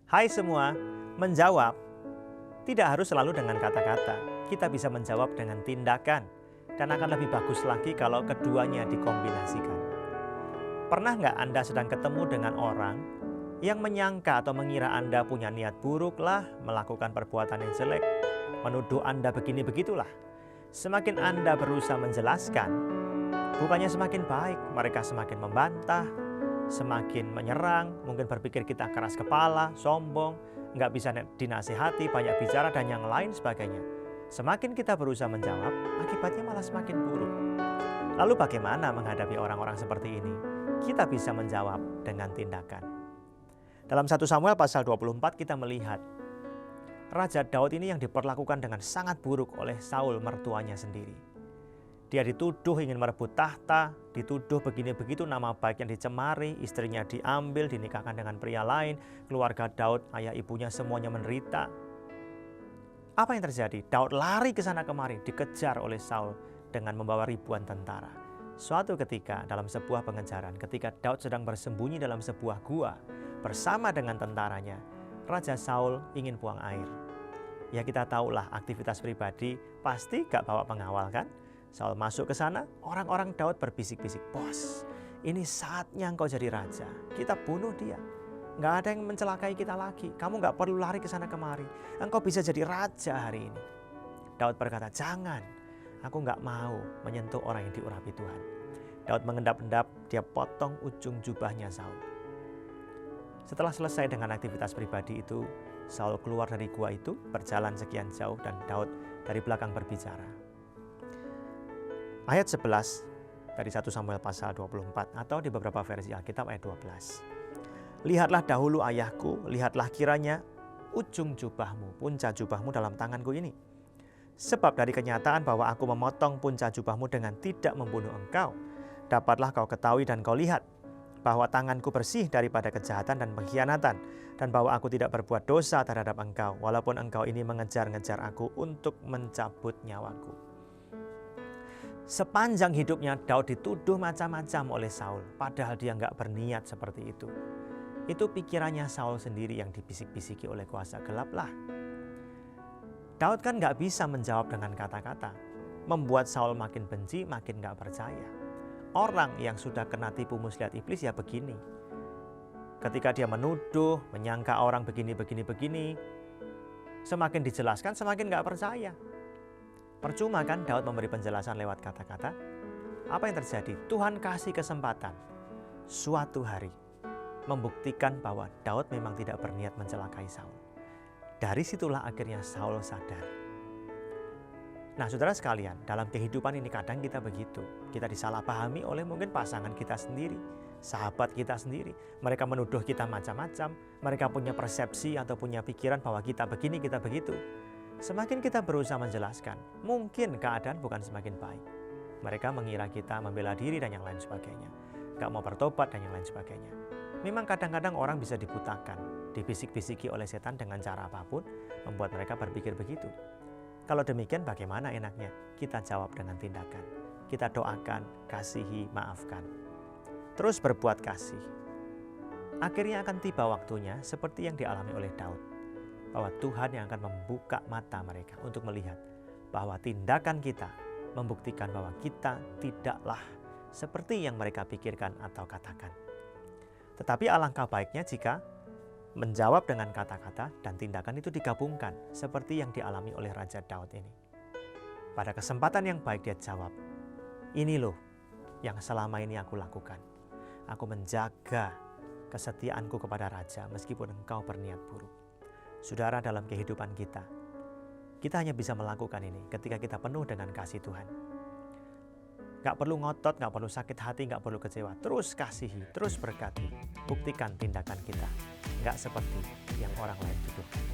Hai semua, menjawab tidak harus selalu dengan kata-kata. Kita bisa menjawab dengan tindakan dan akan lebih bagus lagi kalau keduanya dikombinasikan. Pernah nggak Anda sedang ketemu dengan orang yang menyangka atau mengira Anda punya niat buruk lah, melakukan perbuatan yang jelek, menuduh Anda begini-begitulah. Semakin Anda berusaha menjelaskan, bukannya semakin baik, mereka semakin membantah, semakin menyerang, mungkin berpikir kita keras kepala, sombong, nggak bisa dinasihati, banyak bicara, dan yang lain sebagainya. Semakin kita berusaha menjawab, akibatnya malah semakin buruk. Lalu bagaimana menghadapi orang-orang seperti ini? Kita bisa menjawab dengan tindakan. Dalam 1 Samuel pasal 24 kita melihat Raja Daud ini yang diperlakukan dengan sangat buruk oleh Saul mertuanya sendiri. Dia dituduh ingin merebut tahta, dituduh begini begitu, nama baiknya dicemari, istrinya diambil, dinikahkan dengan pria lain, keluarga Daud, ayah ibunya semuanya menderita. Apa yang terjadi? Daud lari ke sana kemari, dikejar oleh Saul dengan membawa ribuan tentara. Suatu ketika dalam sebuah pengejaran, ketika Daud sedang bersembunyi dalam sebuah gua bersama dengan tentaranya, Raja Saul ingin buang air. Ya kita tahulah aktivitas pribadi pasti gak bawa pengawal kan? Saul masuk ke sana, orang-orang Daud berbisik-bisik, "Bos, ini saatnya engkau jadi raja. Kita bunuh dia. Nggak ada yang mencelakai kita lagi. Kamu nggak perlu lari ke sana kemari. Engkau bisa jadi raja hari ini." Daud berkata, "Jangan, aku nggak mau menyentuh orang yang diurapi Tuhan." Daud mengendap-endap, dia potong ujung jubahnya Saul. Setelah selesai dengan aktivitas pribadi itu, Saul keluar dari gua itu, berjalan sekian jauh, dan Daud dari belakang berbicara. Ayat 11 dari 1 Samuel pasal 24 atau di beberapa versi Alkitab ayat 12. "Lihatlah dahulu ayahku, lihatlah kiranya ujung jubahmu, punca jubahmu dalam tanganku ini. Sebab dari kenyataan bahwa aku memotong punca jubahmu dengan tidak membunuh engkau, dapatlah kau ketahui dan kau lihat bahwa tanganku bersih daripada kejahatan dan pengkhianatan, dan bahwa aku tidak berbuat dosa terhadap engkau, walaupun engkau ini mengejar-ngejar aku untuk mencabut nyawaku." Sepanjang hidupnya Daud dituduh macam-macam oleh Saul, padahal dia nggak berniat seperti itu. Itu pikirannya Saul sendiri yang dibisik-bisiki oleh kuasa gelap lah. Daud kan nggak bisa menjawab dengan kata-kata, membuat Saul makin benci, makin nggak percaya. Orang yang sudah kena tipu muslihat iblis ya begini. Ketika dia menuduh, menyangka orang begini, semakin dijelaskan semakin nggak percaya. Percuma kan Daud memberi penjelasan lewat kata-kata. Apa yang terjadi? Tuhan kasih kesempatan suatu hari membuktikan bahwa Daud memang tidak berniat mencelakai Saul. Dari situlah akhirnya Saul sadar. Nah saudara sekalian, dalam kehidupan ini kadang kita begitu. Kita disalahpahami oleh mungkin pasangan kita sendiri, sahabat kita sendiri. Mereka menuduh kita macam-macam. Mereka punya persepsi atau punya pikiran bahwa kita begini, kita begitu. Semakin kita berusaha menjelaskan, mungkin keadaan bukan semakin baik. Mereka mengira kita membela diri dan yang lain sebagainya, gak mau bertobat dan yang lain sebagainya. Memang kadang-kadang orang bisa dibutakan, dibisik-bisiki oleh setan dengan cara apapun, membuat mereka berpikir begitu. Kalau demikian bagaimana enaknya? Kita jawab dengan tindakan. Kita doakan, kasihi, maafkan. Terus berbuat kasih. Akhirnya akan tiba waktunya seperti yang dialami oleh Daud, bahwa Tuhan yang akan membuka mata mereka untuk melihat bahwa tindakan kita membuktikan bahwa kita tidaklah seperti yang mereka pikirkan atau katakan. Tetapi alangkah baiknya jika menjawab dengan kata-kata dan tindakan itu digabungkan seperti yang dialami oleh Raja Daud ini. Pada kesempatan yang baik dia jawab, "Ini loh yang selama ini aku lakukan. Aku menjaga kesetiaanku kepada Raja meskipun engkau berniat buruk." Saudara, dalam kehidupan kita hanya bisa melakukan ini ketika kita penuh dengan kasih Tuhan. Gak perlu ngotot, gak perlu sakit hati, gak perlu kecewa. Terus kasihi, terus berkati. Buktikan tindakan kita. Gak seperti yang orang lain tuduhkan.